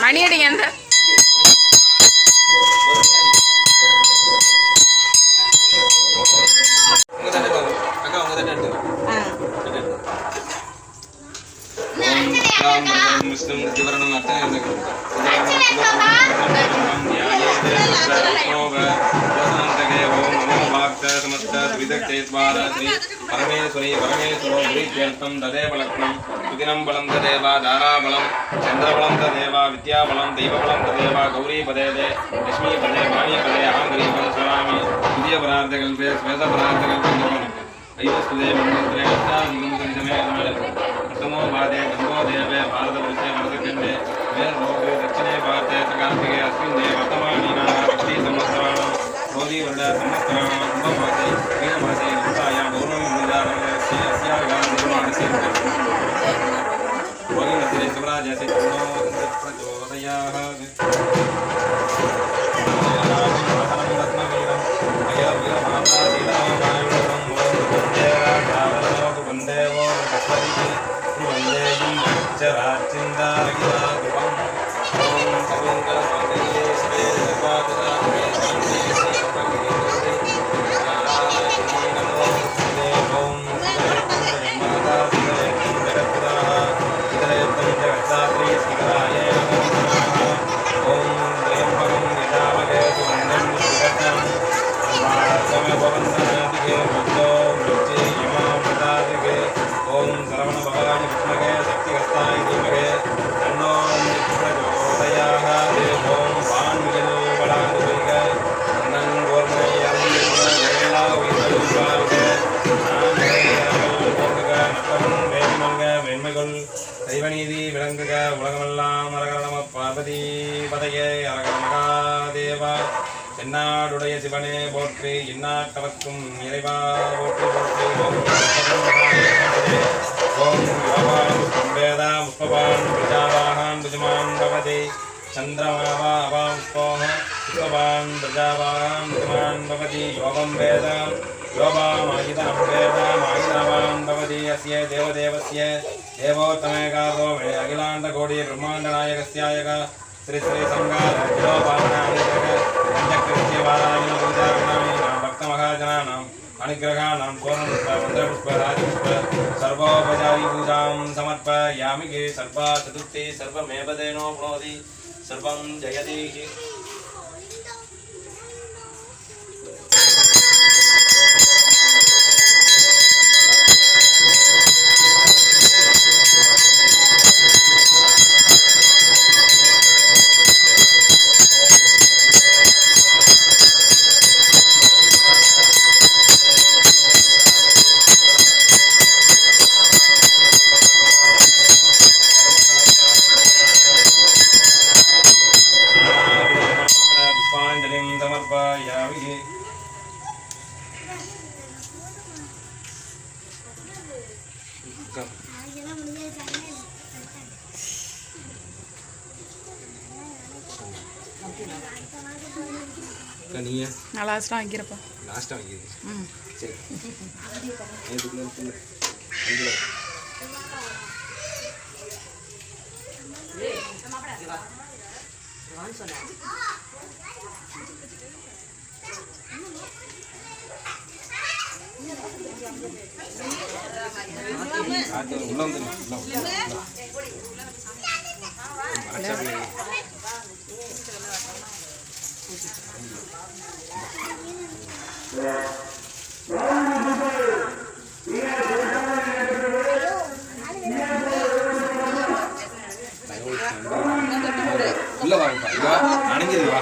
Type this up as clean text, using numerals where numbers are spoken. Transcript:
மணியடிங்க அந்த परमेश्वरी परमेश्वरो प्रीत्यर्थं तदेव लग्नं सुदिनं बलं तदेव दाराबलं चन्द्रबलं तदेव विद्याबलं दैवबलं तदेव गौरीपदे लक्ष्मीपदे वाणीपदे दिव्य परार्धकल्पे श्वेत परार्धकल्पे ऐवस्पदे मन्वन्तरे अष्टाविंशतितमे प्रथमो वादे गङ्गो देवे भारतवर्षे मृतखण्डे मेल्रोगे दक्षिणे भारते सकार्तिके अस्मिन् देवे वर्तमानीनाः भक्ति संवत्सराणां रोधिवर्ष संवत्सराणां कुम्भमासे मीनमासे युक्तायां पौर्णमी मृदारमस्य अस्यागामनिर्माणस्य रोहिमध्ये शिवराजस्य प्रचोदयाः दैवनीति विलंघक उलगमेल्लाम அரகர நம பார்வதி பதையே அரகர மகாதேவ தென்னாடுடைய சிவனே போற்றி இந்நாட்டவர்க்கும் இறைவா போற்றி போற்றி ஓம் யோகான் வேத புஷ்பவான் பிரஜாவாகான் புஜமான் பவதி சந்திரமாவா அவாம்ஸ்போஹ புஷ்பவான் பிரஜாவாகான் புஜமான் பவதி யோகம் வேத योगामायितनं वेदामायितनवान् भवति अस्य देवदेवस्य देवोत्तमेकारो मे अखिलाण्डकोटि ब्रह्माण्डनायकस्यायक श्री श्री संगारकिलोपावनानिकः पञ्चकृत्यवारायण पूजाकर्णामीनां भक्तमहाजनानाम् अनुग्रहाणां पूर्णपुष्प राजपुष्प सर्वोपचारी पूजां समर्पयामि के सर्वा चतुर्थी सर्वमेव तेनो प्रणोति सर्वं जयति நான் லாஸ்ட்டாக வைக்கிறப்பா லாஸ்ட்டாக வைக்கிறேன் சரி உள்ள வந்து உள்ள வாங்கப்பா அணிஞ்சது வா